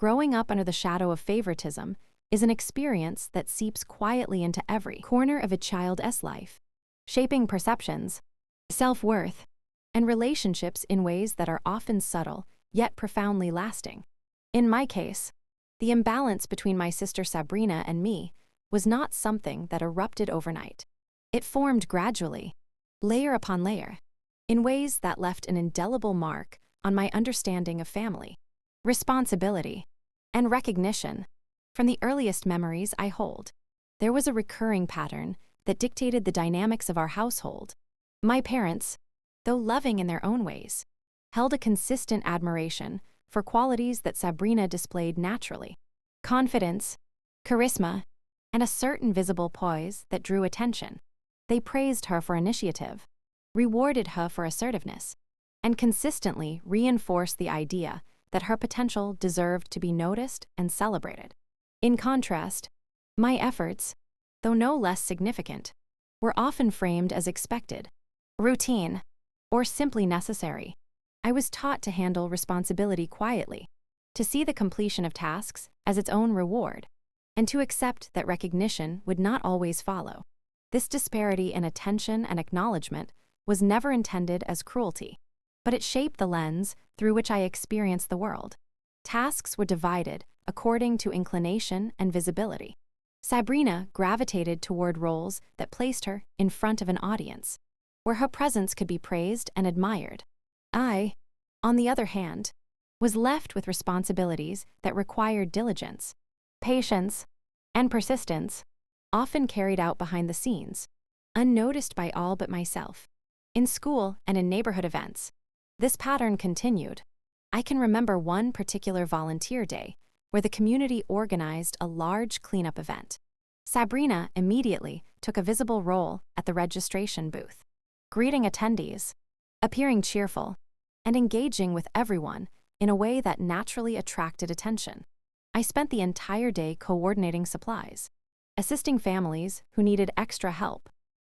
growing up under the shadow of favoritism is an experience that seeps quietly into every corner of a child's life, shaping perceptions, self-worth, and relationships in ways that are often subtle yet profoundly lasting. In my case, the imbalance between my sister Sabrina and me was not something that erupted overnight. It formed gradually, layer upon layer, in ways that left an indelible mark on my understanding of family, responsibility, and recognition. From the earliest memories I hold, there was a recurring pattern that dictated the dynamics of our household. My parents, though loving in their own ways, held a consistent admiration for qualities that Sabrina displayed naturally: confidence, charisma, and a certain visible poise that drew attention. They praised her for initiative, rewarded her for assertiveness, and consistently reinforced the idea that her potential deserved to be noticed and celebrated. In contrast, my efforts, though no less significant, were often framed as expected, routine, or simply necessary. I was taught to handle responsibility quietly, to see the completion of tasks as its own reward, and to accept that recognition would not always follow. This disparity in attention and acknowledgement was never intended as cruelty, but it shaped the lens through which I experienced the world. Tasks were divided according to inclination and visibility. Sabrina gravitated toward roles that placed her in front of an audience, where her presence could be praised and admired. I, on the other hand, was left with responsibilities that required diligence, patience, and persistence, often carried out behind the scenes, unnoticed by all but myself. In school and in neighborhood events, this pattern continued. I can remember one particular volunteer day where the community organized a large cleanup event. Sabrina immediately took a visible role at the registration booth, greeting attendees, appearing cheerful, and engaging with everyone in a way that naturally attracted attention. I spent the entire day coordinating supplies, assisting families who needed extra help,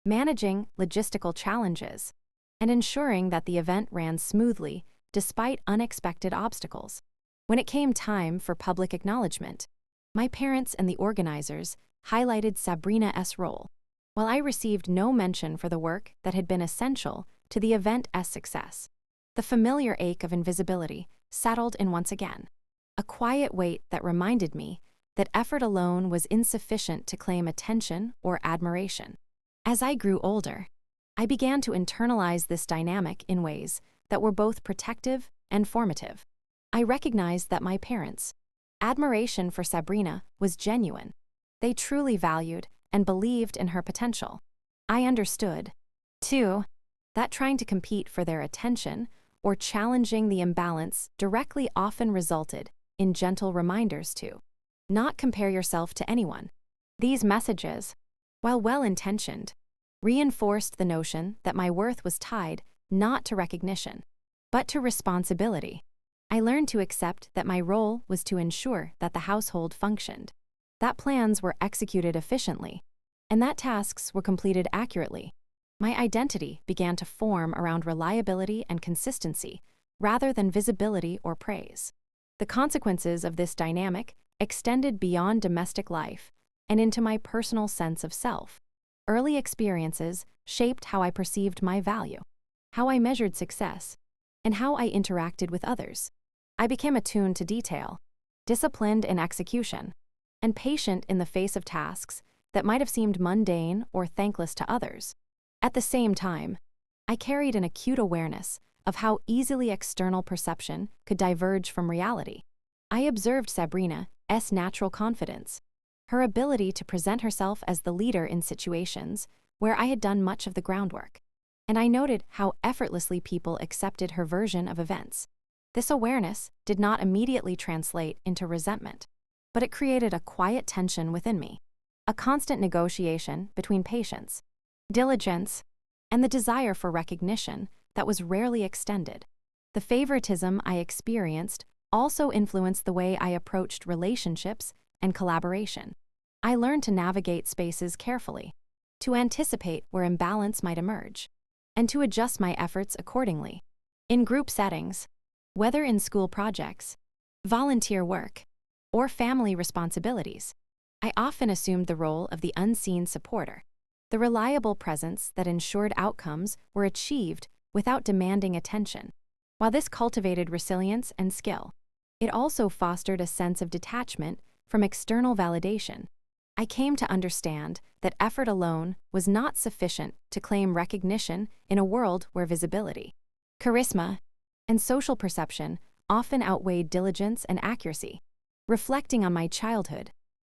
managing logistical challenges, and ensuring that the event ran smoothly despite unexpected obstacles. When it came time for public acknowledgement, my parents and the organizers highlighted Sabrina's role, while I received no mention for the work that had been essential to the event's success. The familiar ache of invisibility settled in once again, a quiet weight that reminded me that effort alone was insufficient to claim attention or admiration. As I grew older, I began to internalize this dynamic in ways that were both protective and formative. I recognized that my parents' admiration for Sabrina was genuine. They truly valued and believed in her potential. I understood, too, that trying to compete for their attention or challenging the imbalance directly often resulted in gentle reminders to not compare yourself to anyone. These messages, while well-intentioned, reinforced the notion that my worth was tied not to recognition, but to responsibility. I learned to accept that my role was to ensure that the household functioned, that plans were executed efficiently, and that tasks were completed accurately. My identity began to form around reliability and consistency rather than visibility or praise. The consequences of this dynamic extended beyond domestic life and into my personal sense of self. Early experiences shaped how I perceived my value, how I measured success, and how I interacted with others. I became attuned to detail, disciplined in execution, and patient in the face of tasks that might have seemed mundane or thankless to others. At the same time, I carried an acute awareness of how easily external perception could diverge from reality. I observed Sabrina's natural confidence, her ability to present herself as the leader in situations where I had done much of the groundwork, and I noted how effortlessly people accepted her version of events. This awareness did not immediately translate into resentment, but it created a quiet tension within me, a constant negotiation between patience, diligence, and the desire for recognition that was rarely extended. The favoritism I experienced also influenced the way I approached relationships and collaboration. I learned to navigate spaces carefully, to anticipate where imbalance might emerge, and to adjust my efforts accordingly. In group settings, whether in school projects, volunteer work, or family responsibilities. I often assumed the role of the unseen supporter, the reliable presence that ensured outcomes were achieved without demanding attention. While this cultivated resilience and skill, it also fostered a sense of detachment from external validation. I came to understand that effort alone was not sufficient to claim recognition in a world where visibility, charisma, and social perception often outweighed diligence and accuracy. Reflecting on my childhood,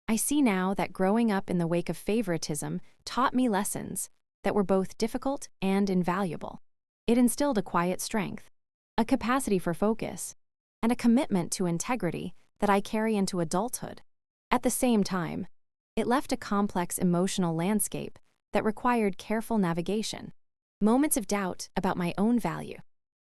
I see now that growing up in the wake of favoritism taught me lessons that were both difficult and invaluable. It instilled a quiet strength, a capacity for focus, and a commitment to integrity that I carry into adulthood. At the same time, it left a complex emotional landscape that required careful navigation. Moments of doubt about my own value,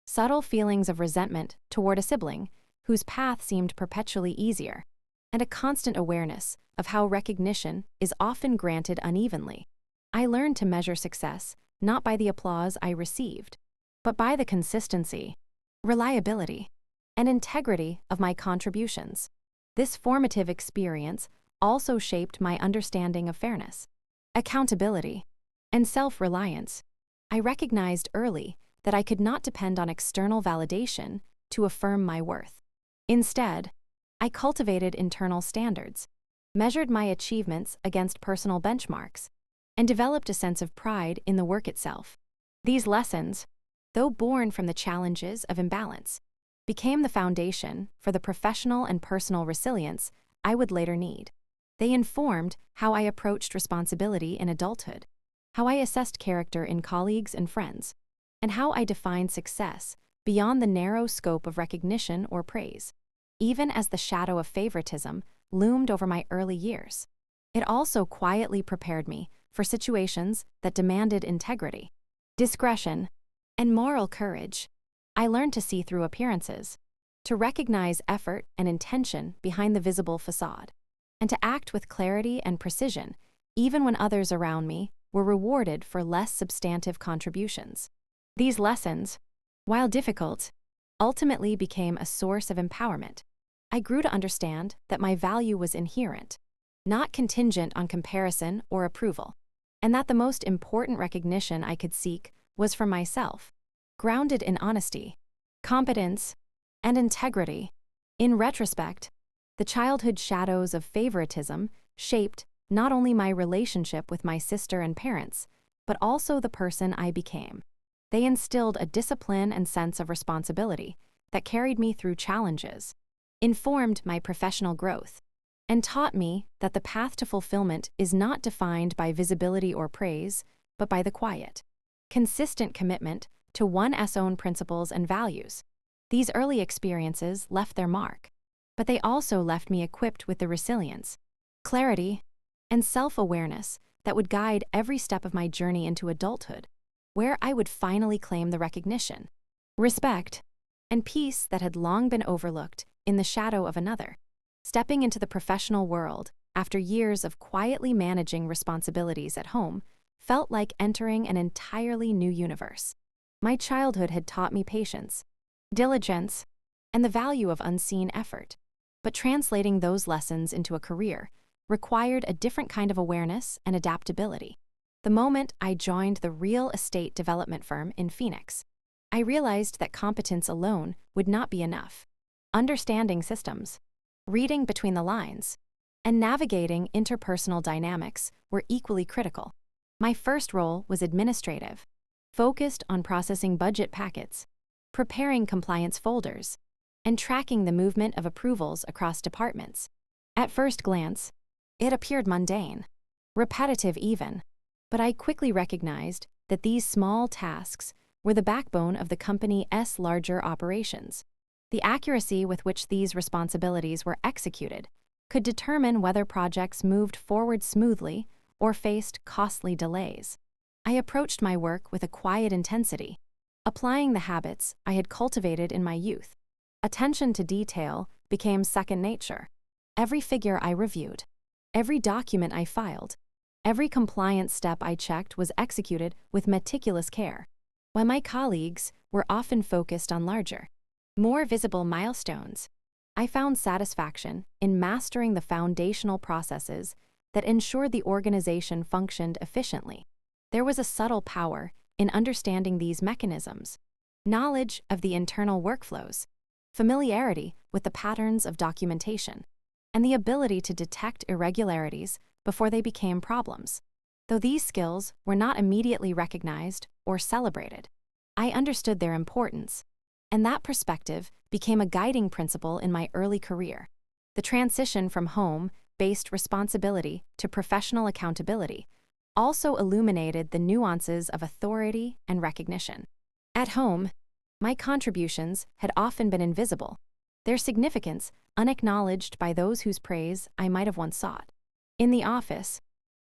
subtle feelings of resentment toward a sibling whose path seemed perpetually easier, and a constant awareness of how recognition is often granted unevenly. I learned to measure success not by the applause I received, but by the consistency, reliability, and integrity of my contributions. This formative experience also shaped my understanding of fairness, accountability, and self-reliance. I recognized early that I could not depend on external validation to affirm my worth. Instead, I cultivated internal standards, measured my achievements against personal benchmarks, and developed a sense of pride in the work itself. These lessons, though born from the challenges of imbalance, became the foundation for the professional and personal resilience I would later need. They informed how I approached responsibility in adulthood, how I assessed character in colleagues and friends, and how I defined success beyond the narrow scope of recognition or praise. Even as the shadow of favoritism loomed over my early years, it also quietly prepared me for situations that demanded integrity, discretion, and moral courage. I learned to see through appearances, to recognize effort and intention behind the visible facade, and to act with clarity and precision, even when others around me were rewarded for less substantive contributions. These lessons, while difficult, ultimately became a source of empowerment. I grew to understand that my value was inherent, not contingent on comparison or approval, and that the most important recognition I could seek was from myself, grounded in honesty, competence, and integrity. In retrospect, the childhood shadows of favoritism shaped not only my relationship with my sister and parents, but also the person I became. They instilled a discipline and sense of responsibility that carried me through challenges, informed my professional growth, and taught me that the path to fulfillment is not defined by visibility or praise, but by the quiet, consistent commitment to one's own principles and values. These early experiences left their mark, but they also left me equipped with the resilience, clarity, and self-awareness that would guide every step of my journey into adulthood, where I would finally claim the recognition, respect, and peace that had long been overlooked in the shadow of another. Stepping into the professional world after years of quietly managing responsibilities at home felt like entering an entirely new universe. My childhood had taught me patience, diligence, and the value of unseen effort, but translating those lessons into a career required a different kind of awareness and adaptability. The moment I joined the real estate development firm in Phoenix, I realized that competence alone would not be enough. Understanding systems, reading between the lines, and navigating interpersonal dynamics were equally critical. My first role was administrative, focused on processing budget packets, preparing compliance folders, and tracking the movement of approvals across departments. At first glance, it appeared mundane, repetitive even, but I quickly recognized that these small tasks were the backbone of the company's larger operations. The accuracy with which these responsibilities were executed could determine whether projects moved forward smoothly or faced costly delays. I approached my work with a quiet intensity, applying the habits I had cultivated in my youth. Attention to detail became second nature. Every figure I reviewed, every document I filed, every compliance step I checked was executed with meticulous care, while my colleagues were often focused on larger, more visible milestones. I found satisfaction in mastering the foundational processes that ensured the organization functioned efficiently. There was a subtle power in understanding these mechanisms, knowledge of the internal workflows, familiarity with the patterns of documentation, and the ability to detect irregularities before they became problems. Though these skills were not immediately recognized or celebrated, I understood their importance, and that perspective became a guiding principle in my early career. The transition from home-based responsibility to professional accountability also illuminated the nuances of authority and recognition. At home, my contributions had often been invisible, their significance unacknowledged by those whose praise I might have once sought. In the office,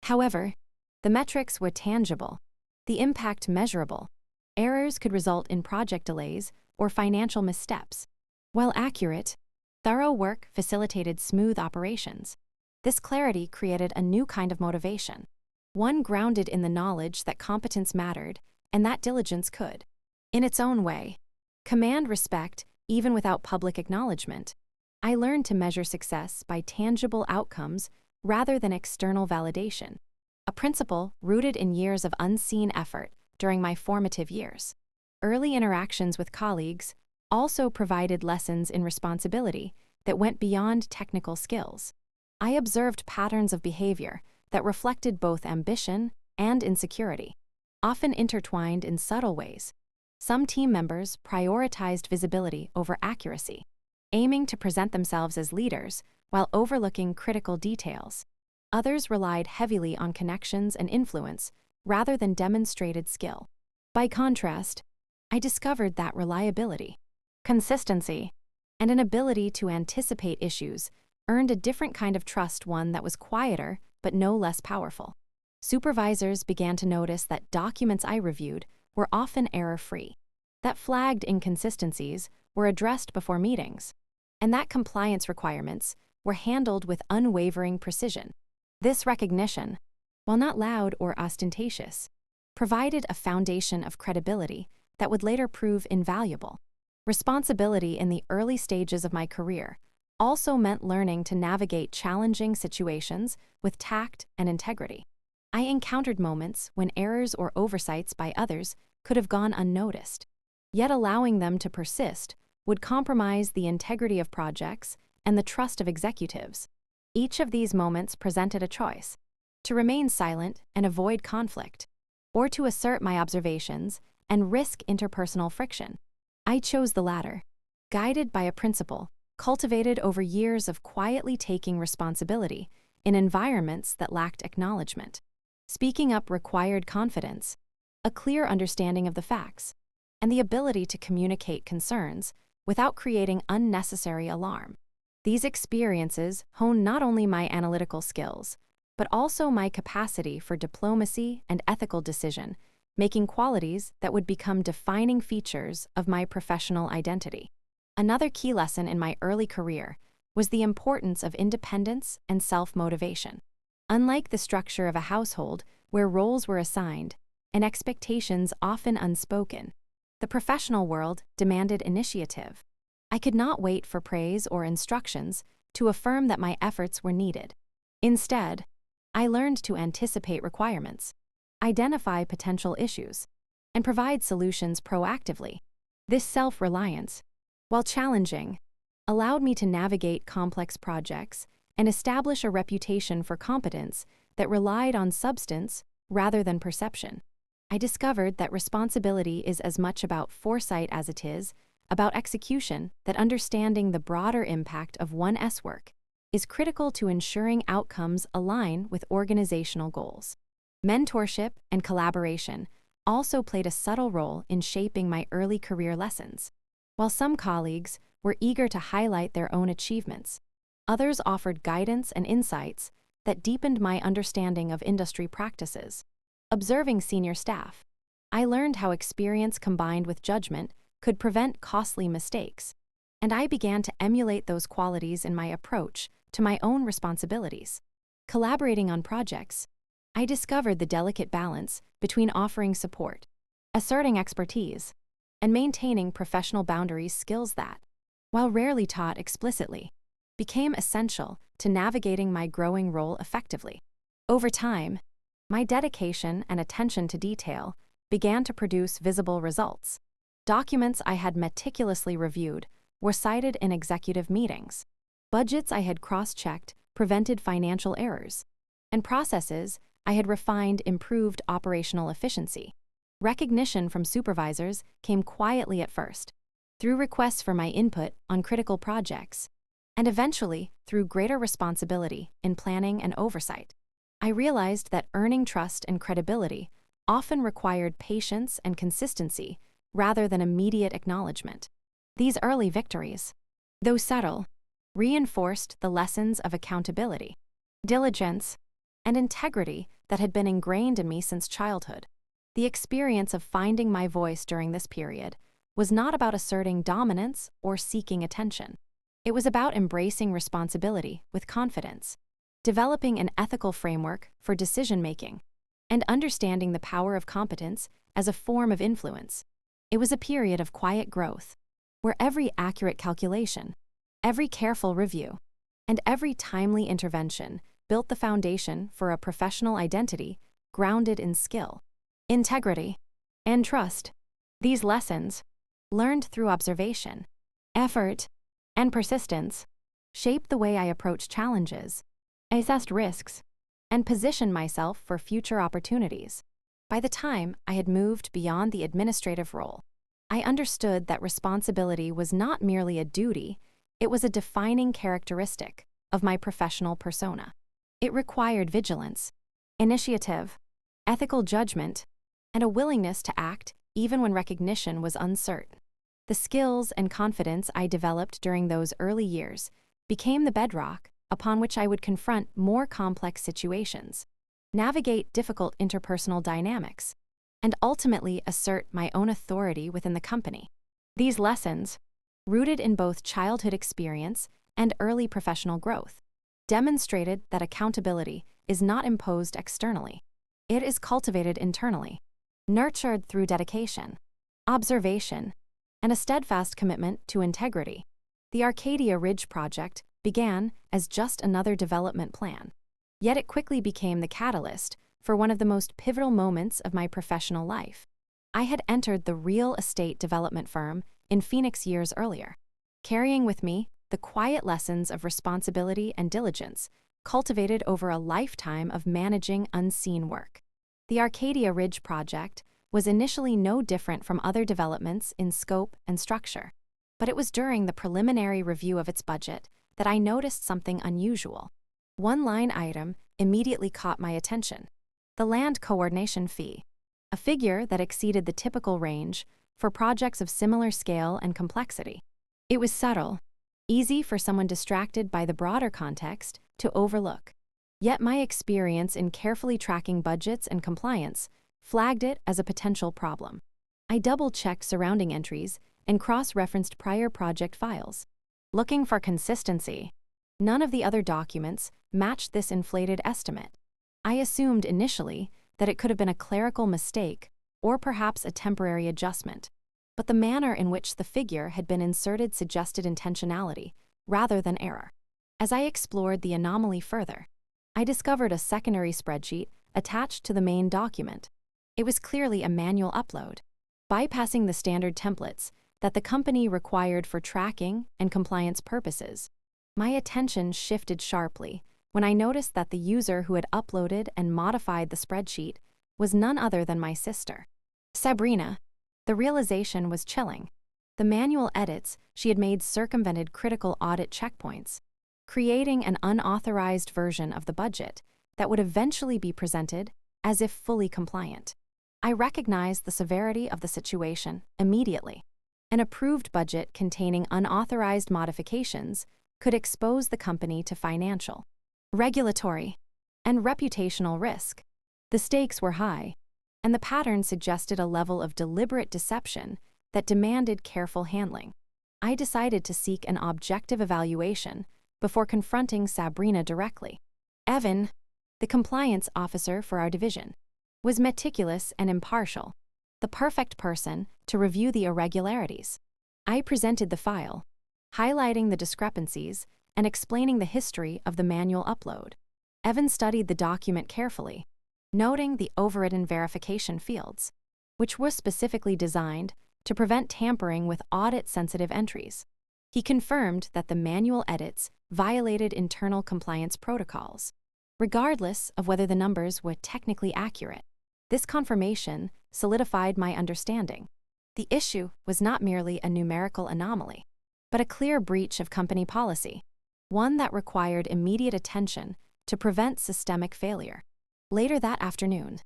however, the metrics were tangible, the impact measurable. Errors could result in project delays or financial missteps. While accurate, thorough work facilitated smooth operations. This clarity created a new kind of motivation, one grounded in the knowledge that competence mattered and that diligence could, in its own way, command respect even without public acknowledgement. I learned to measure success by tangible outcomes rather than external validation, a principle rooted in years of unseen effort during my formative years. Early interactions with colleagues also provided lessons in responsibility that went beyond technical skills. I observed patterns of behavior that reflected both ambition and insecurity, often intertwined in subtle ways. Some team members prioritized visibility over accuracy, aiming to present themselves as leaders while overlooking critical details. Others relied heavily on connections and influence rather than demonstrated skill. By contrast, I discovered that reliability, consistency, and an ability to anticipate issues earned a different kind of trust, one that was quieter but no less powerful. Supervisors began to notice that documents I reviewed were often error-free, that flagged inconsistencies were addressed before meetings, and that compliance requirements were handled with unwavering precision. This recognition, while not loud or ostentatious, provided a foundation of credibility that would later prove invaluable. Responsibility in the early stages of my career also meant learning to navigate challenging situations with tact and integrity. I encountered moments when errors or oversights by others could have gone unnoticed, yet allowing them to persist would compromise the integrity of projects and the trust of executives. Each of these moments presented a choice: to remain silent and avoid conflict, or to assert my observations and risk interpersonal friction. I chose the latter, guided by a principle cultivated over years of quietly taking responsibility in environments that lacked acknowledgement. Speaking up required confidence, a clear understanding of the facts, and the ability to communicate concerns without creating unnecessary alarm. These experiences honed not only my analytical skills, but also my capacity for diplomacy and ethical decision-making, qualities that would become defining features of my professional identity. Another key lesson in my early career was the importance of independence and self-motivation. Unlike the structure of a household where roles were assigned and expectations often unspoken, the professional world demanded initiative. I could not wait for praise or instructions to affirm that my efforts were needed. Instead, I learned to anticipate requirements, identify potential issues, and provide solutions proactively. This self-reliance, while challenging, allowed me to navigate complex projects and establish a reputation for competence that relied on substance rather than perception. I discovered that responsibility is as much about foresight as it is about execution, that understanding the broader impact of one's work is critical to ensuring outcomes align with organizational goals. Mentorship and collaboration also played a subtle role in shaping my early career lessons. While some colleagues were eager to highlight their own achievements, others offered guidance and insights that deepened my understanding of industry practices. Observing senior staff, I learned how experience combined with judgment could prevent costly mistakes, and I began to emulate those qualities in my approach to my own responsibilities. Collaborating on projects, I discovered the delicate balance between offering support, asserting expertise, and maintaining professional boundaries, skills that, while rarely taught explicitly, became essential to navigating my growing role effectively. Over time, my dedication and attention to detail began to produce visible results. Documents I had meticulously reviewed were cited in executive meetings. Budgets I had cross-checked prevented financial errors, and processes I had refined improved operational efficiency. Recognition from supervisors came quietly at first, through requests for my input on critical projects, and eventually through greater responsibility in planning and oversight. I realized that earning trust and credibility often required patience and consistency rather than immediate acknowledgement. These early victories, though subtle, reinforced the lessons of accountability, diligence, and integrity that had been ingrained in me since childhood. The experience of finding my voice during this period was not about asserting dominance or seeking attention. It was about embracing responsibility with confidence, developing an ethical framework for decision-making, and understanding the power of competence as a form of influence. It was a period of quiet growth, where every accurate calculation, every careful review, and every timely intervention built the foundation for a professional identity grounded in skill, integrity, and trust. These lessons, learned through observation, effort, and persistence, shaped the way I approached challenges, assessed risks, and positioned myself for future opportunities. By the time I had moved beyond the administrative role, I understood that responsibility was not merely a duty, it was a defining characteristic of my professional persona. It required vigilance, initiative, ethical judgment, and a willingness to act even when recognition was uncertain. The skills and confidence I developed during those early years became the bedrock upon which I would confront more complex situations, navigate difficult interpersonal dynamics, and ultimately assert my own authority within the company. These lessons, rooted in both childhood experience and early professional growth, demonstrated that accountability is not imposed externally. It is cultivated internally, nurtured through dedication, observation, and a steadfast commitment to integrity. The Arcadia Ridge project began as just another development plan, yet it quickly became the catalyst for one of the most pivotal moments of my professional life. I had entered the real estate development firm in Phoenix years earlier, carrying with me the quiet lessons of responsibility and diligence cultivated over a lifetime of managing unseen work. The Arcadia Ridge project was initially no different from other developments in scope and structure, but it was during the preliminary review of its budget that I noticed something unusual. One line item immediately caught my attention: the land coordination fee, a figure that exceeded the typical range for projects of similar scale and complexity. It was subtle, easy for someone distracted by the broader context to overlook. Yet my experience in carefully tracking budgets and compliance flagged it as a potential problem. I double-checked surrounding entries and cross-referenced prior project files, looking for consistency. None of the other documents matched this inflated estimate. I assumed initially that it could have been a clerical mistake or perhaps a temporary adjustment, but the manner in which the figure had been inserted suggested intentionality rather than error. As I explored the anomaly further, I discovered a secondary spreadsheet attached to the main document. It was clearly a manual upload, bypassing the standard templates that the company required for tracking and compliance purposes. My attention shifted sharply when I noticed that the user who had uploaded and modified the spreadsheet was none other than my sister, Sabrina. The realization was chilling. The manual edits she had made circumvented critical audit checkpoints, creating an unauthorized version of the budget that would eventually be presented as if fully compliant. I recognized the severity of the situation immediately. An approved budget containing unauthorized modifications could expose the company to financial, regulatory, and reputational risk. The stakes were high, and the pattern suggested a level of deliberate deception that demanded careful handling. I decided to seek an objective evaluation before confronting Sabrina directly. Evan, the compliance officer for our division, was meticulous and impartial, the perfect person to review the irregularities. I presented the file, highlighting the discrepancies and explaining the history of the manual upload. Evan studied the document carefully, noting the overridden verification fields, which were specifically designed to prevent tampering with audit-sensitive entries. He confirmed that the manual edits violated internal compliance protocols, regardless of whether the numbers were technically accurate. This confirmation solidified my understanding. The issue was not merely a numerical anomaly, but a clear breach of company policy, one that required immediate attention to prevent systemic failure. Later that afternoon,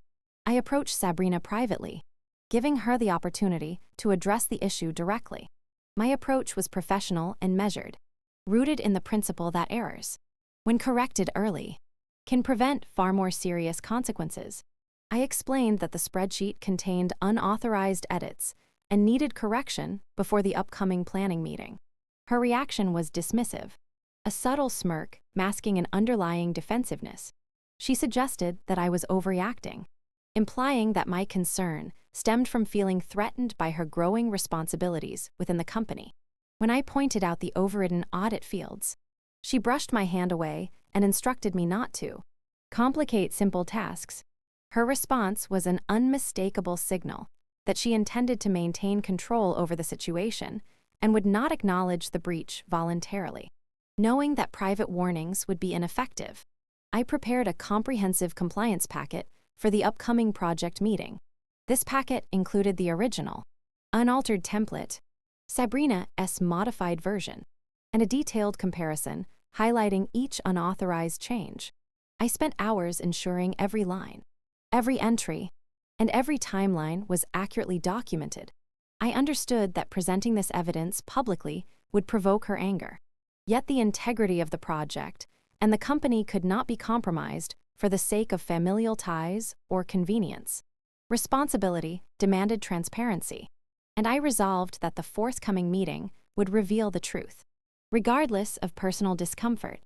I approached Sabrina privately, giving her the opportunity to address the issue directly. My approach was professional and measured, rooted in the principle that errors, when corrected early, can prevent far more serious consequences. I explained that the spreadsheet contained unauthorized edits and needed correction before the upcoming planning meeting. Her reaction was dismissive, a subtle smirk masking an underlying defensiveness. She suggested that I was overreacting, implying that my concern stemmed from feeling threatened by her growing responsibilities within the company. When I pointed out the overridden audit fields, she brushed my hand away and instructed me not to complicate simple tasks. Her response was an unmistakable signal that she intended to maintain control over the situation and would not acknowledge the breach voluntarily. Knowing that private warnings would be ineffective, I prepared a comprehensive compliance packet for the upcoming project meeting. This packet included the original, unaltered template, Sabrina's modified version, and a detailed comparison highlighting each unauthorized change. I spent hours ensuring every line, every entry, and every timeline was accurately documented. I understood that presenting this evidence publicly would provoke her anger. Yet the integrity of the project and the company could not be compromised for the sake of familial ties or convenience. Responsibility demanded transparency, and I resolved that the forthcoming meeting would reveal the truth, regardless of personal discomfort.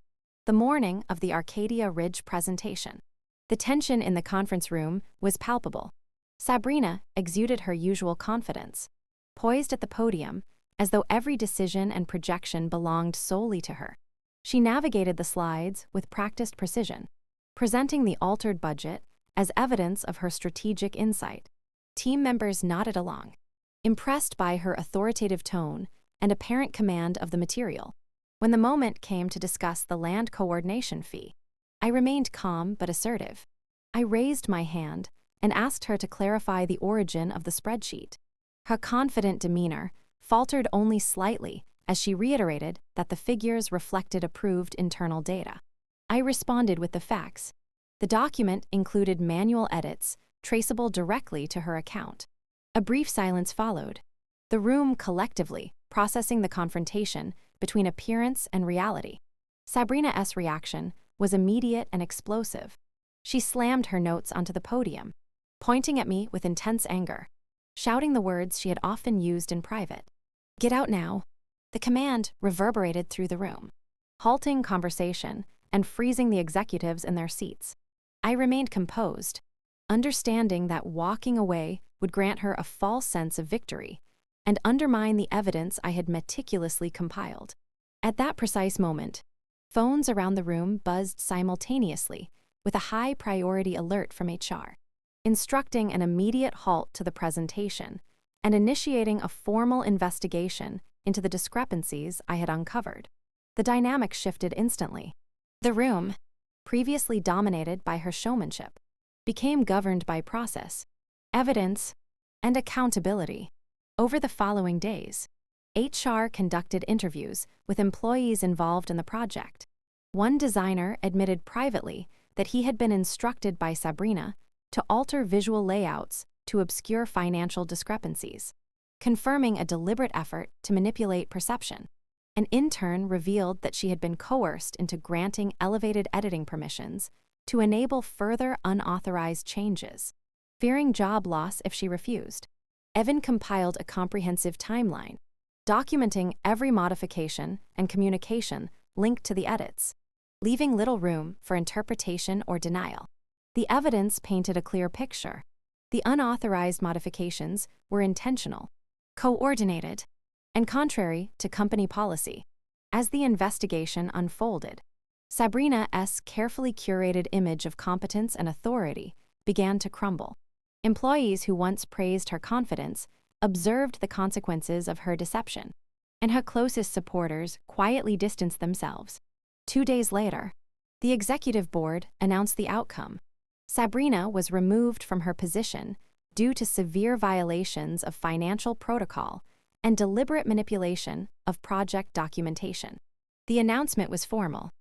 The morning of the Arcadia Ridge presentation, the tension in the conference room was palpable. Sabrina exuded her usual confidence, poised at the podium as though every decision and projection belonged solely to her. She navigated the slides with practiced precision, presenting the altered budget as evidence of her strategic insight. Team members nodded along, impressed by her authoritative tone and apparent command of the material. When the moment came to discuss the land coordination fee, I remained calm but assertive. I raised my hand and asked her to clarify the origin of the spreadsheet. Her confident demeanor faltered only slightly as she reiterated that the figures reflected approved internal data. I responded with the facts. The document included manual edits traceable directly to her account. A brief silence followed, the room collectively processing the confrontation between appearance and reality. Sabrina's reaction was immediate and explosive. She slammed her notes onto the podium, pointing at me with intense anger, shouting the words she had often used in private. "Get out now." The command reverberated through the room, halting conversation and freezing the executives in their seats. I remained composed, understanding that walking away would grant her a false sense of victory and undermine the evidence I had meticulously compiled. At that precise moment, phones around the room buzzed simultaneously with a high-priority alert from HR, instructing an immediate halt to the presentation and initiating a formal investigation into the discrepancies I had uncovered. The dynamic shifted instantly. The room, previously dominated by her showmanship, became governed by process, evidence, and accountability. Over the following days, HR conducted interviews with employees involved in the project. One designer admitted privately that he had been instructed by Sabrina to alter visual layouts to obscure financial discrepancies, confirming a deliberate effort to manipulate perception. An intern revealed that she had been coerced into granting elevated editing permissions to enable further unauthorized changes, fearing job loss if she refused. Evan compiled a comprehensive timeline, documenting every modification and communication linked to the edits, leaving little room for interpretation or denial. The evidence painted a clear picture. The unauthorized modifications were intentional, coordinated, and contrary to company policy. As the investigation unfolded, Sabrina's carefully curated image of competence and authority began to crumble. Employees who once praised her confidence observed the consequences of her deception, and her closest supporters quietly distanced themselves. 2 days later, the executive board announced the outcome. Sabrina was removed from her position due to severe violations of financial protocol and deliberate manipulation of project documentation. The announcement was formal,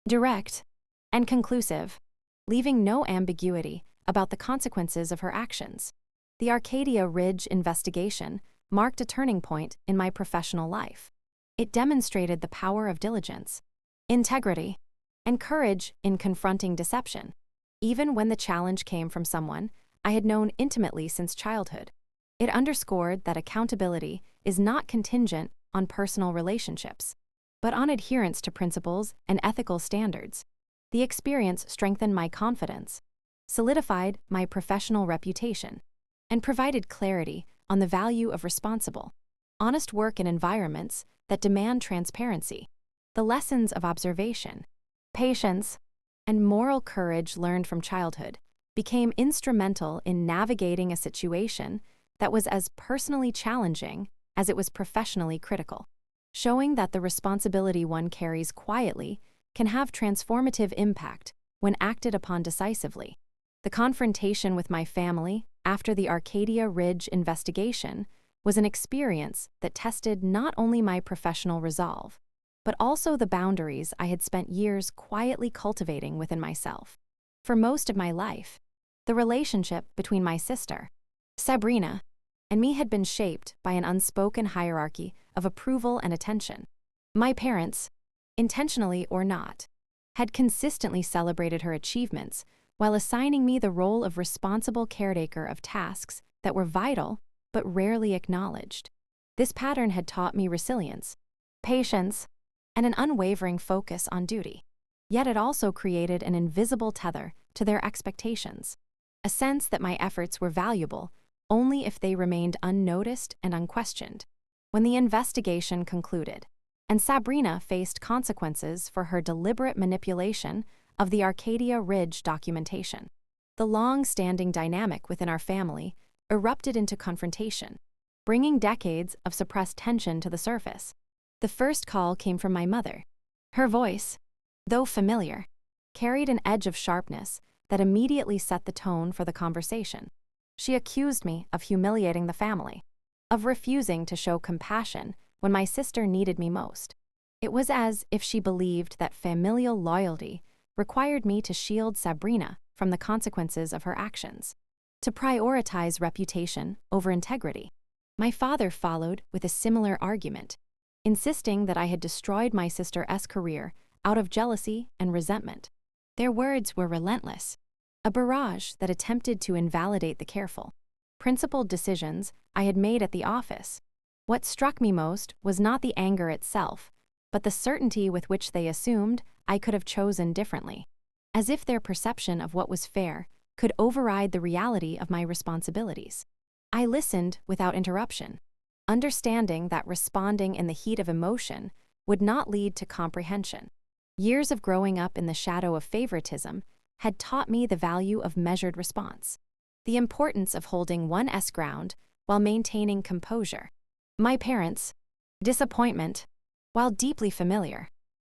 direct, and conclusive, leaving no ambiguity about the consequences of her actions. The Arcadia Ridge investigation marked a turning point in my professional life. It demonstrated the power of diligence, integrity, and courage in confronting deception, even when the challenge came from someone I had known intimately since childhood. It underscored that accountability is not contingent on personal relationships, but on adherence to principles and ethical standards. The experience strengthened my confidence, solidified my professional reputation, and provided clarity on the value of responsible, honest work in environments that demand transparency. The lessons of observation, patience, and moral courage learned from childhood became instrumental in navigating a situation that was as personally challenging as it was professionally critical, showing that the responsibility one carries quietly can have transformative impact when acted upon decisively. The confrontation with my family after the Arcadia Ridge investigation was an experience that tested not only my professional resolve, but also the boundaries I had spent years quietly cultivating within myself. For most of my life, the relationship between my sister, Sabrina, and me had been shaped by an unspoken hierarchy of approval and attention. My parents, intentionally or not, had consistently celebrated her achievements while assigning me the role of responsible caretaker of tasks that were vital but rarely acknowledged. This pattern had taught me resilience, patience, and an unwavering focus on duty. Yet it also created an invisible tether to their expectations, a sense that my efforts were valuable only if they remained unnoticed and unquestioned. When the investigation concluded, and Sabrina faced consequences for her deliberate manipulation of the Arcadia Ridge documentation, the long-standing dynamic within our family erupted into confrontation, bringing decades of suppressed tension to the surface. The first call came from my mother. Her voice, though familiar, carried an edge of sharpness that immediately set the tone for the conversation. She accused me of humiliating the family, of refusing to show compassion when my sister needed me most. It was as if she believed that familial loyalty required me to shield Sabrina from the consequences of her actions, to prioritize reputation over integrity. My father followed with a similar argument, insisting that I had destroyed my sister's career out of jealousy and resentment. Their words were relentless, a barrage that attempted to invalidate the careful, principled decisions I had made at the office. What struck me most was not the anger itself, but the certainty with which they assumed I could have chosen differently, as if their perception of what was fair could override the reality of my responsibilities. I listened without interruption, understanding that responding in the heat of emotion would not lead to comprehension. Years of growing up in the shadow of favoritism had taught me the value of measured response, the importance of holding one's ground while maintaining composure. My parents' disappointment, while deeply familiar,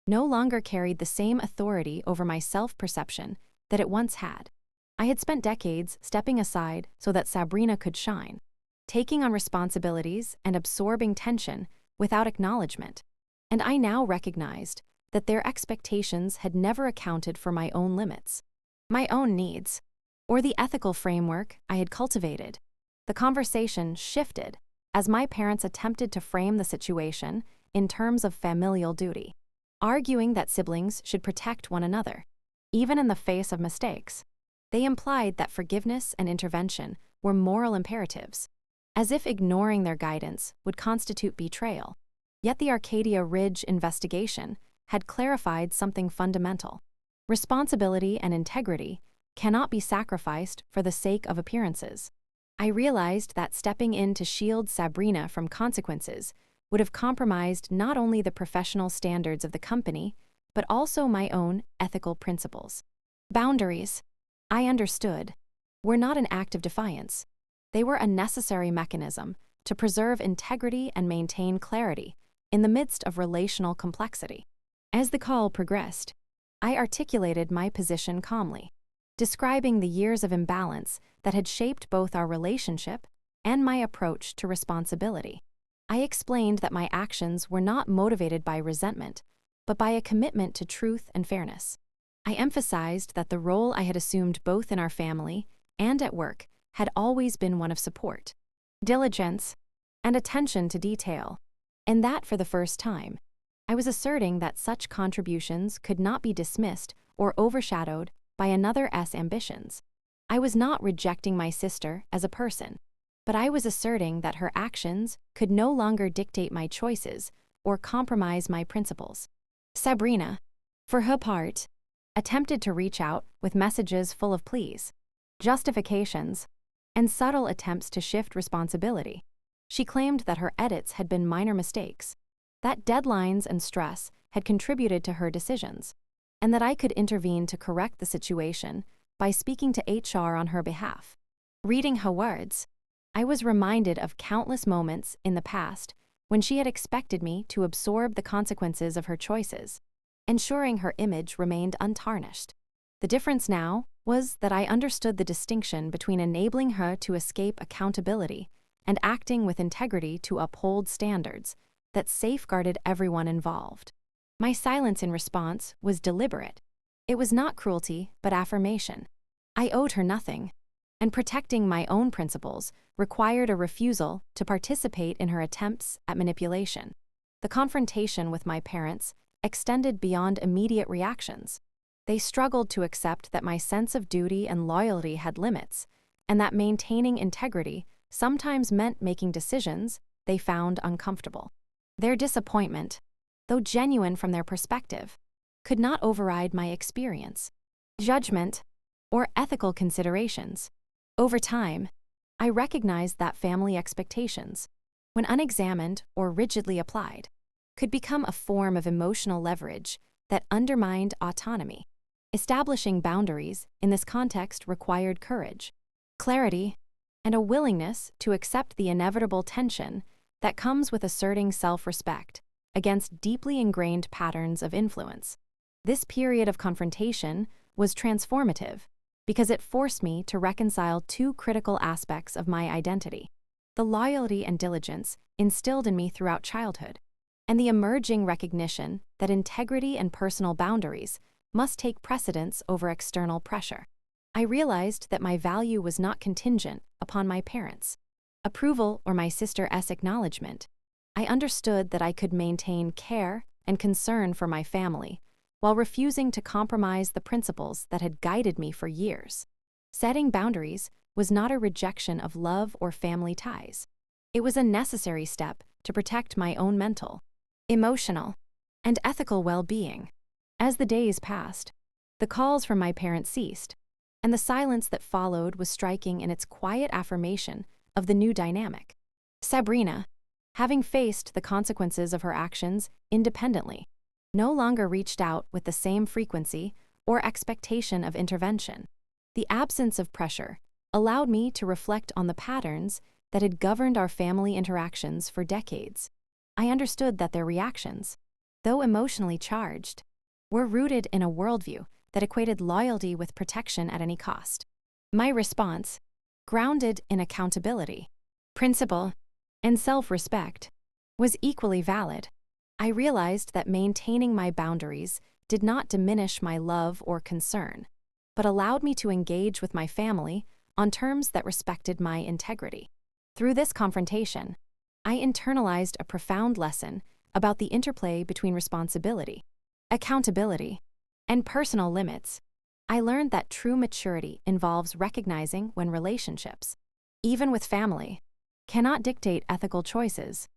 no longer carried the same authority over my self-perception that it once had. I had spent decades stepping aside so that Sabrina could shine, taking on responsibilities and absorbing tension without acknowledgement, and I now recognized that their expectations had never accounted for my own limits, my own needs, or the ethical framework I had cultivated. The conversation shifted as my parents attempted to frame the situation in terms of familial duty, arguing that siblings should protect one another, even in the face of mistakes. They implied that forgiveness and intervention were moral imperatives, as if ignoring their guidance would constitute betrayal. Yet the Arcadia Ridge investigation had clarified something fundamental. Responsibility and integrity cannot be sacrificed for the sake of appearances. I realized that stepping in to shield Sabrina from consequences would have compromised not only the professional standards of the company, but also my own ethical principles. Boundaries, I understood, were not an act of defiance. They were a necessary mechanism to preserve integrity and maintain clarity in the midst of relational complexity. As the call progressed, I articulated my position calmly, describing the years of imbalance that had shaped both our relationship and my approach to responsibility. I explained that my actions were not motivated by resentment, but by a commitment to truth and fairness. I emphasized that the role I had assumed both in our family and at work had always been one of support, diligence, and attention to detail, and that for the first time, I was asserting that such contributions could not be dismissed or overshadowed by another's ambitions. I was not rejecting my sister as a person, but I was asserting that her actions could no longer dictate my choices or compromise my principles. Sabrina, for her part, attempted to reach out with messages full of pleas, justifications, and subtle attempts to shift responsibility. She claimed that her edits had been minor mistakes, that deadlines and stress had contributed to her decisions, and that I could intervene to correct the situation by speaking to HR on her behalf. Reading her words, I was reminded of countless moments in the past when she had expected me to absorb the consequences of her choices, ensuring her image remained untarnished. The difference now was that I understood the distinction between enabling her to escape accountability and acting with integrity to uphold standards that safeguarded everyone involved. My silence in response was deliberate. It was not cruelty, but affirmation. I owed her nothing, and protecting my own principles required a refusal to participate in her attempts at manipulation. The confrontation with my parents extended beyond immediate reactions. They struggled to accept that my sense of duty and loyalty had limits, and that maintaining integrity sometimes meant making decisions they found uncomfortable. Their disappointment, though genuine from their perspective, could not override my experience, judgment, or ethical considerations. Over time, I recognized that family expectations, when unexamined or rigidly applied, could become a form of emotional leverage that undermined autonomy. Establishing boundaries in this context required courage, clarity, and a willingness to accept the inevitable tension that comes with asserting self-respect against deeply ingrained patterns of influence. This period of confrontation was transformative because it forced me to reconcile two critical aspects of my identity: the loyalty and diligence instilled in me throughout childhood, and the emerging recognition that integrity and personal boundaries must take precedence over external pressure. I realized that my value was not contingent upon my parents' approval or my sister's acknowledgement. I understood that I could maintain care and concern for my family while refusing to compromise the principles that had guided me for years. Setting boundaries was not a rejection of love or family ties. It was a necessary step to protect my own mental, emotional, and ethical well-being. As the days passed, the calls from my parents ceased, and the silence that followed was striking in its quiet affirmation of the new dynamic. Sabrina, having faced the consequences of her actions independently, no longer reached out with the same frequency or expectation of intervention. The absence of pressure allowed me to reflect on the patterns that had governed our family interactions for decades. I understood that their reactions, though emotionally charged, were rooted in a worldview that equated loyalty with protection at any cost. My response, grounded in accountability, principle, and self-respect, was equally valid. I realized that maintaining my boundaries did not diminish my love or concern, but allowed me to engage with my family on terms that respected my integrity. Through this confrontation, I internalized a profound lesson about the interplay between responsibility, accountability, and personal limits. I learned that true maturity involves recognizing when relationships, even with family, cannot dictate ethical choices.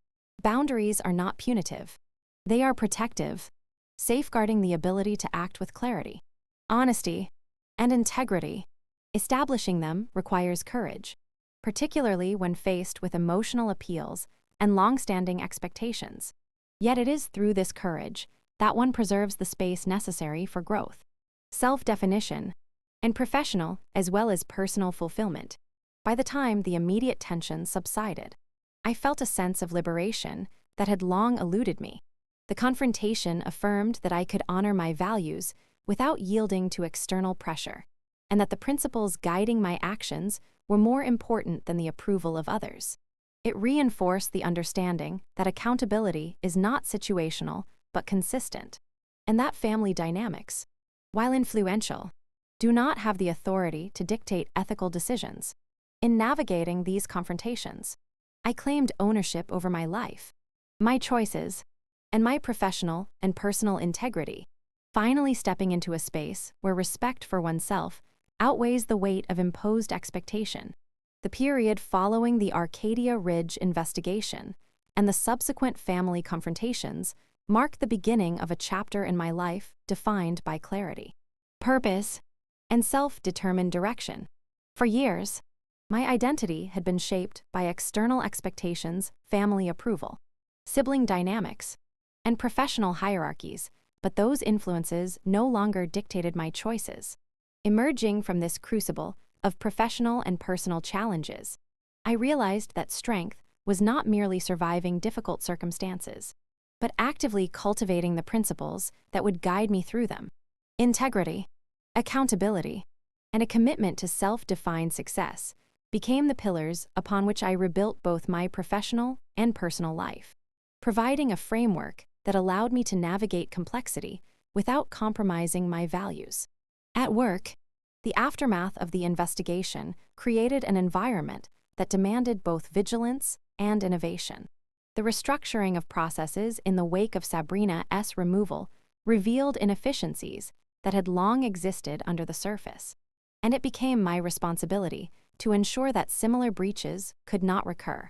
Boundaries are not punitive. They are protective, safeguarding the ability to act with clarity, honesty, and integrity. Establishing them requires courage, particularly when faced with emotional appeals and long-standing expectations. Yet it is through this courage that one preserves the space necessary for growth, self-definition, and professional as well as personal fulfillment. By the time the immediate tension subsided, I felt a sense of liberation that had long eluded me. The confrontation affirmed that I could honor my values without yielding to external pressure, and that the principles guiding my actions were more important than the approval of others. It reinforced the understanding that accountability is not situational but consistent, and that family dynamics, while influential, do not have the authority to dictate ethical decisions. In navigating these confrontations, I claimed ownership over my life, my choices, and my professional and personal integrity, finally stepping into a space where respect for oneself outweighs the weight of imposed expectation. The period following the Arcadia Ridge investigation and the subsequent family confrontations marked the beginning of a chapter in my life defined by clarity, purpose, and self-determined direction. For years, my identity had been shaped by external expectations, family approval, sibling dynamics, and professional hierarchies, but those influences no longer dictated my choices. Emerging from this crucible of professional and personal challenges, I realized that strength was not merely surviving difficult circumstances, but actively cultivating the principles that would guide me through them. Integrity, accountability, and a commitment to self-defined success became the pillars upon which I rebuilt both my professional and personal life, providing a framework that allowed me to navigate complexity without compromising my values. At work, the aftermath of the investigation created an environment that demanded both vigilance and innovation. The restructuring of processes in the wake of Sabrina's removal revealed inefficiencies that had long existed under the surface, and it became my responsibility to ensure that similar breaches could not recur.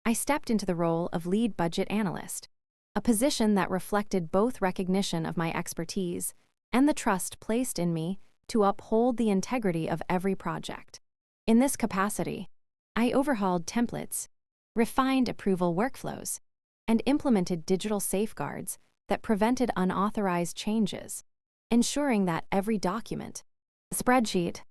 I stepped into the role of lead budget analyst, a position that reflected both recognition of my expertise and the trust placed in me to uphold the integrity of every project. In this capacity, I overhauled templates, refined approval workflows, and implemented digital safeguards that prevented unauthorized changes, ensuring that every document, spreadsheet,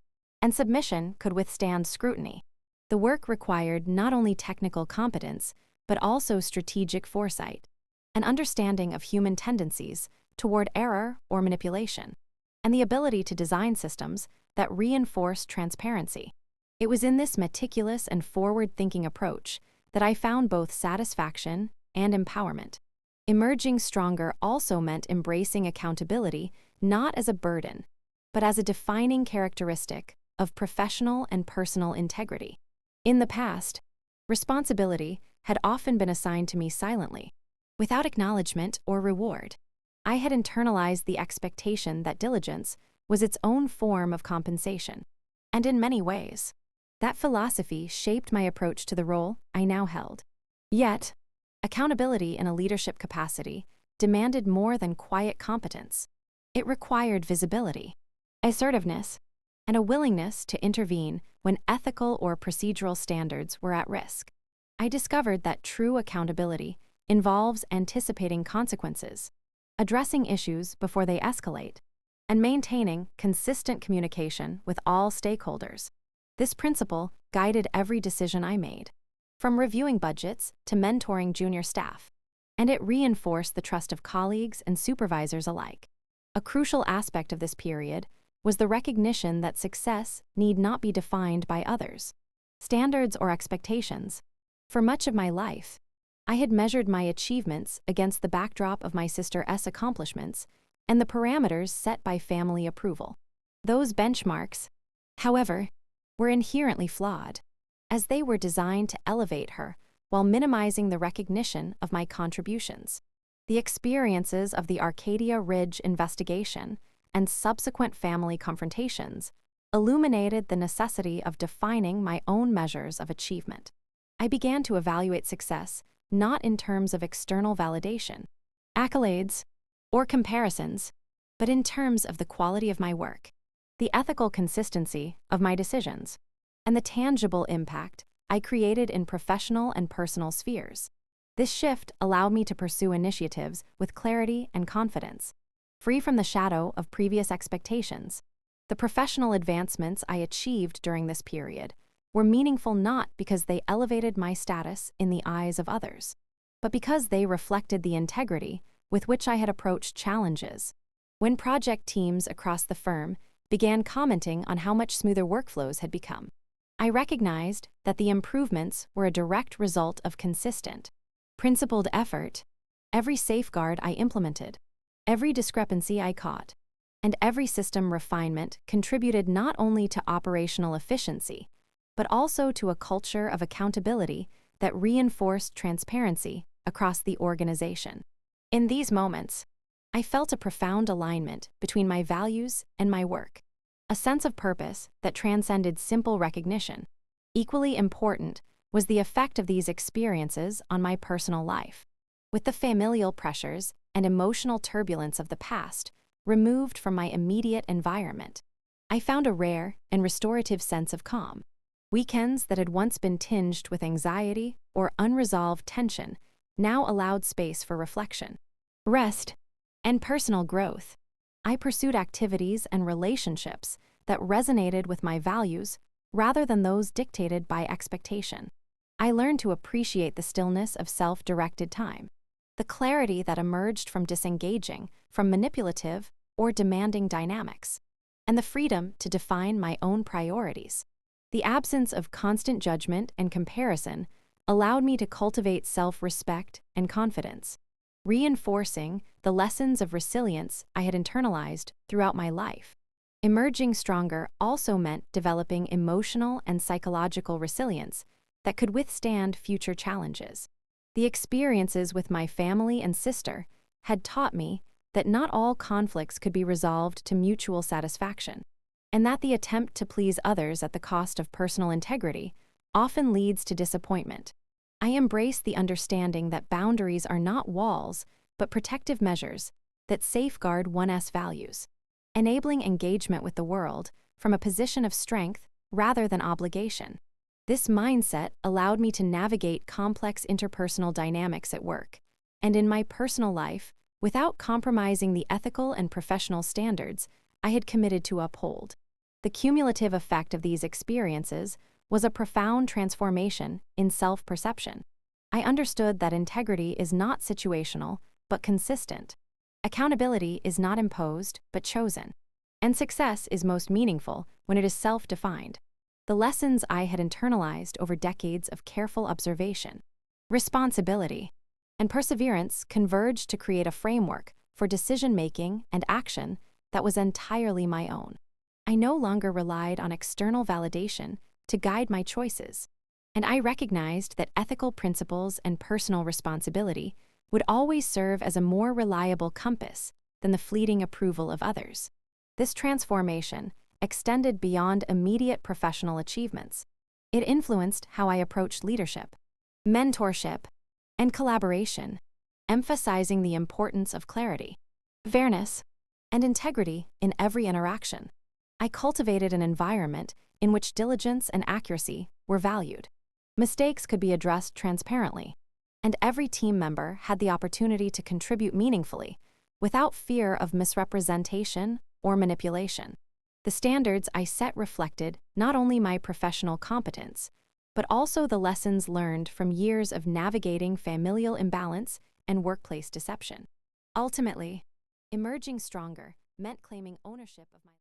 and submission could withstand scrutiny. The work required not only technical competence, but also strategic foresight, an understanding of human tendencies toward error or manipulation, and the ability to design systems that reinforce transparency. It was in this meticulous and forward-thinking approach that I found both satisfaction and empowerment. Emerging stronger also meant embracing accountability not as a burden, but as a defining characteristic of professional and personal integrity. In the past, responsibility had often been assigned to me silently, without acknowledgement or reward. I had internalized the expectation that diligence was its own form of compensation, and in many ways, that philosophy shaped my approach to the role I now held. Yet, accountability in a leadership capacity demanded more than quiet competence. It required visibility, assertiveness, and a willingness to intervene when ethical or procedural standards were at risk. I discovered that true accountability involves anticipating consequences, addressing issues before they escalate, and maintaining consistent communication with all stakeholders. This principle guided every decision I made, from reviewing budgets to mentoring junior staff, and it reinforced the trust of colleagues and supervisors alike. A crucial aspect of this period was the recognition that success need not be defined by others' standards or expectations. For much of my life, I had measured my achievements against the backdrop of my sister's accomplishments and the parameters set by family approval. Those benchmarks, however, were inherently flawed, as they were designed to elevate her while minimizing the recognition of my contributions. The experiences of the Arcadia Ridge investigation and subsequent family confrontations illuminated the necessity of defining my own measures of achievement. I began to evaluate success not in terms of external validation, accolades, or comparisons, but in terms of the quality of my work, the ethical consistency of my decisions, and the tangible impact I created in professional and personal spheres. This shift allowed me to pursue initiatives with clarity and confidence, free from the shadow of previous expectations. The professional advancements I achieved during this period were meaningful not because they elevated my status in the eyes of others, but because they reflected the integrity with which I had approached challenges. When project teams across the firm began commenting on how much smoother workflows had become, I recognized that the improvements were a direct result of consistent, principled effort. Every safeguard I implemented, every discrepancy I caught, and every system refinement contributed not only to operational efficiency, but also to a culture of accountability that reinforced transparency across the organization. In these moments, I felt a profound alignment between my values and my work, a sense of purpose that transcended simple recognition. Equally important was the effect of these experiences on my personal life. With the familial pressures and emotional turbulence of the past removed from my immediate environment, I found a rare and restorative sense of calm. Weekends that had once been tinged with anxiety or unresolved tension now allowed space for reflection, rest, and personal growth. I pursued activities and relationships that resonated with my values rather than those dictated by expectation. I learned to appreciate the stillness of self-directed time, the clarity that emerged from disengaging from manipulative or demanding dynamics, and the freedom to define my own priorities. The absence of constant judgment and comparison allowed me to cultivate self-respect and confidence, reinforcing the lessons of resilience I had internalized throughout my life. Emerging stronger also meant developing emotional and psychological resilience that could withstand future challenges. The experiences with my family and sister had taught me that not all conflicts could be resolved to mutual satisfaction, and that the attempt to please others at the cost of personal integrity often leads to disappointment. I embrace the understanding that boundaries are not walls, but protective measures that safeguard one's values, enabling engagement with the world from a position of strength rather than obligation. This mindset allowed me to navigate complex interpersonal dynamics at work and in my personal life without compromising the ethical and professional standards I had committed to uphold. The cumulative effect of these experiences was a profound transformation in self-perception. I understood that integrity is not situational, but consistent. Accountability is not imposed, but chosen. And success is most meaningful when it is self-defined. The lessons I had internalized over decades of careful observation, responsibility, and perseverance converged to create a framework for decision-making and action that was entirely my own. I no longer relied on external validation to guide my choices, and I recognized that ethical principles and personal responsibility would always serve as a more reliable compass than the fleeting approval of others. This transformation extended beyond immediate professional achievements. It influenced how I approached leadership, mentorship, and collaboration, emphasizing the importance of clarity, fairness, and integrity in every interaction. I cultivated an environment in which diligence and accuracy were valued. Mistakes could be addressed transparently, and every team member had the opportunity to contribute meaningfully without fear of misrepresentation or manipulation. The standards I set reflected not only my professional competence, but also the lessons learned from years of navigating familial imbalance and workplace deception. Ultimately, emerging stronger meant claiming ownership of my